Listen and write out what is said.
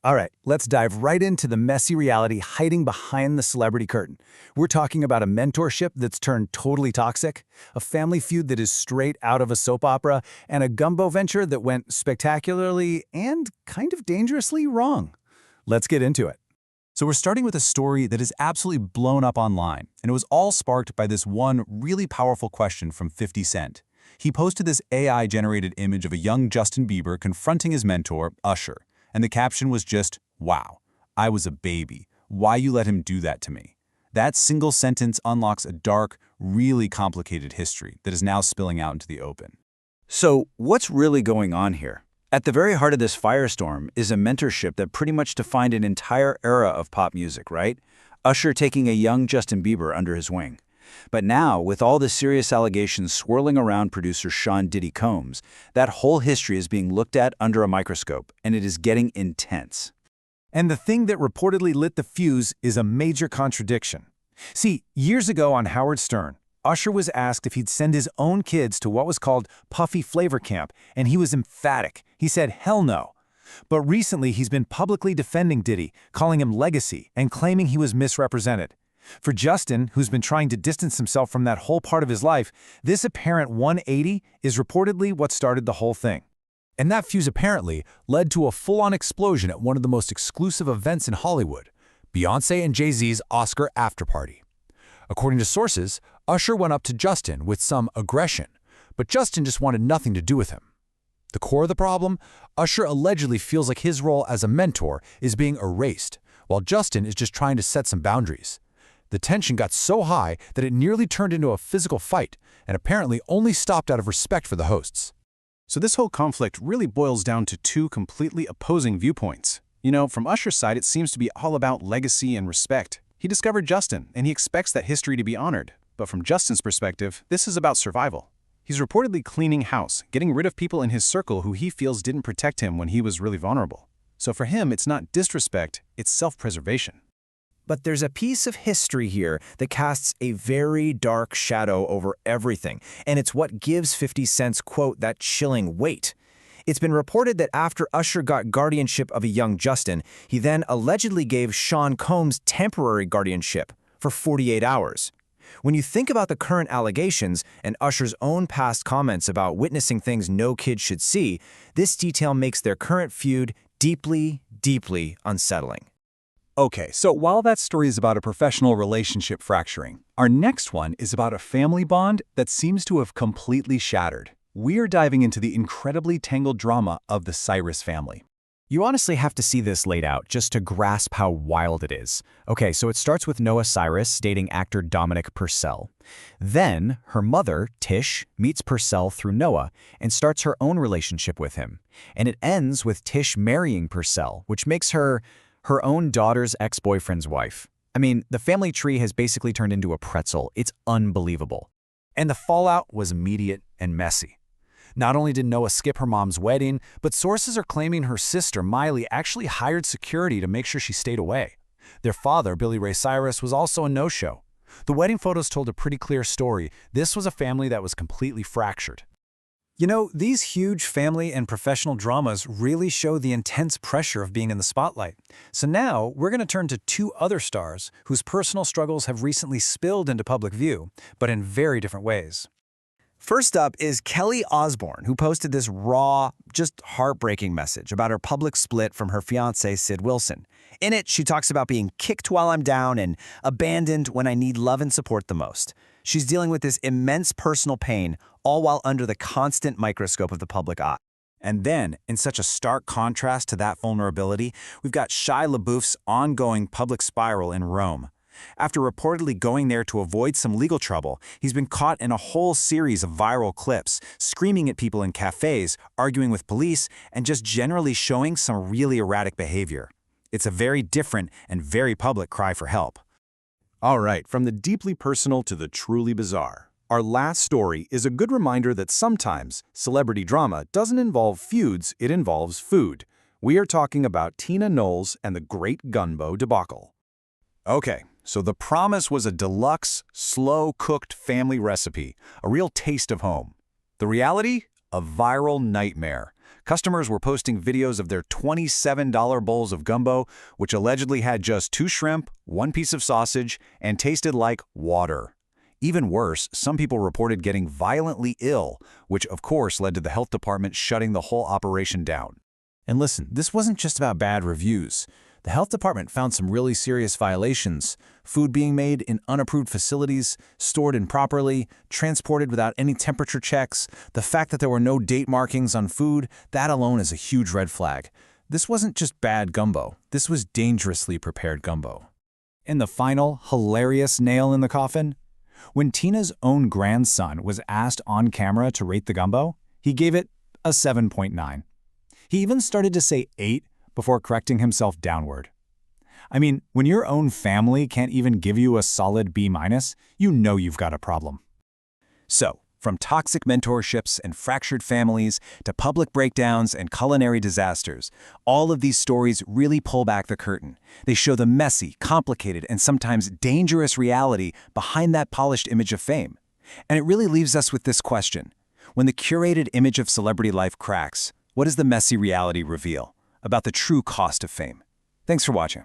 All right, let's dive right into the messy reality hiding behind the celebrity curtain. We're talking about a mentorship that's turned totally toxic, a family feud that is straight out of a soap opera, and a gumbo venture that went spectacularly and kind of dangerously wrong. Let's get into it. So we're starting with a story that is absolutely blown up online, and it was all sparked by this one really powerful question from 50 Cent. He posted this AI-generated image of a young Justin Bieber confronting his mentor, Usher, and the caption was just, "Wow, I was a baby. Why you let him do that to me?" That single sentence unlocks a dark, really complicated history that is now spilling out into the open. So, what's really going on here? At the very heart of this firestorm is a mentorship that pretty much defined an entire era of pop music, right? Usher taking a young Justin Bieber under his wing. But now, with all the serious allegations swirling around producer Sean Diddy Combs, that whole history is being looked at under a microscope, and it is getting intense. And the thing that reportedly lit the fuse is a major contradiction. See, years ago on Howard Stern, Usher was asked if he'd send his own kids to what was called Puffy Flavor Camp, and he was emphatic. He said, hell no. But recently, he's been publicly defending Diddy, calling him legacy, and claiming he was misrepresented. For Justin, who's been trying to distance himself from that whole part of his life, this apparent 180 is reportedly what started the whole thing. And that fuse apparently led to a full-on explosion at one of the most exclusive events in Hollywood, Beyoncé and Jay-Z's Oscar afterparty. According to sources, Usher went up to Justin with some aggression, but Justin just wanted nothing to do with him. The core of the problem? Usher allegedly feels like his role as a mentor is being erased, while Justin is just trying to set some boundaries. The tension got so high that it nearly turned into a physical fight, and apparently only stopped out of respect for the hosts. So this whole conflict really boils down to two completely opposing viewpoints. You know, from Usher's side, it seems to be all about legacy and respect. He discovered Justin, and he expects that history to be honored. But from Justin's perspective, this is about survival. He's reportedly cleaning house, getting rid of people in his circle who he feels didn't protect him when he was really vulnerable. So for him, it's not disrespect, it's self-preservation. But there's a piece of history here that casts a very dark shadow over everything, and it's what gives 50 Cent's quote that chilling weight. It's been reported that after Usher got guardianship of a young Justin, he then allegedly gave Sean Combs temporary guardianship for 48 hours. When you think about the current allegations and Usher's own past comments about witnessing things no kid should see, this detail makes their current feud deeply, deeply unsettling. Okay, so while that story is about a professional relationship fracturing, our next one is about a family bond that seems to have completely shattered. We're diving into the incredibly tangled drama of the Cyrus family. You honestly have to see this laid out just to grasp how wild it is. Okay, so it starts with Noah Cyrus dating actor Dominic Purcell. Then, her mother, Tish, meets Purcell through Noah and starts her own relationship with him. And it ends with Tish marrying Purcell, which makes her own daughter's ex-boyfriend's wife. I mean, the family tree has basically turned into a pretzel. It's unbelievable. And the fallout was immediate and messy. Not only did Noah skip her mom's wedding, but sources are claiming her sister, Miley, actually hired security to make sure she stayed away. Their father, Billy Ray Cyrus, was also a no-show. The wedding photos told a pretty clear story. This was a family that was completely fractured. You know, these huge family and professional dramas really show the intense pressure of being in the spotlight. So now, we're going to turn to two other stars whose personal struggles have recently spilled into public view, but in very different ways. First up is Kelly Osbourne, who posted this raw, just heartbreaking message about her public split from her fiancé, Sid Wilson. In it, she talks about being kicked while I'm down and abandoned when I need love and support the most. She's dealing with this immense personal pain, all while under the constant microscope of the public eye. And then, in such a stark contrast to that vulnerability, we've got Shia LaBeouf's ongoing public spiral in Rome. After reportedly going there to avoid some legal trouble, he's been caught in a whole series of viral clips, screaming at people in cafes, arguing with police, and just generally showing some really erratic behavior. It's a very different and very public cry for help. All right, from the deeply personal to the truly bizarre. Our last story is a good reminder that sometimes celebrity drama doesn't involve feuds, it involves food. We are talking about Tina Knowles and the Great Gunbo debacle. Okay, so the promise was a deluxe, slow-cooked family recipe, a real taste of home. The reality? A viral nightmare. Customers were posting videos of their $27 bowls of gumbo, which allegedly had just 2 shrimp, 1 piece of sausage, and tasted like water. Even worse, some people reported getting violently ill, which of course led to the health department shutting the whole operation down. And listen, this wasn't just about bad reviews. The health department found some really serious violations. Food being made in unapproved facilities, stored improperly, transported without any temperature checks. The fact that there were no date markings on food, that alone is a huge red flag. This wasn't just bad gumbo. This was dangerously prepared gumbo. And the final, hilarious nail in the coffin? When Tina's own grandson was asked on camera to rate the gumbo, he gave it a 7.9. He even started to say 8 before correcting himself downward. I mean, when your own family can't even give you a solid B-, you know you've got a problem. So, from toxic mentorships and fractured families to public breakdowns and culinary disasters, all of these stories really pull back the curtain. They show the messy, complicated, and sometimes dangerous reality behind that polished image of fame. And it really leaves us with this question. When the curated image of celebrity life cracks, what does the messy reality reveal about the true cost of fame? Thanks for watching.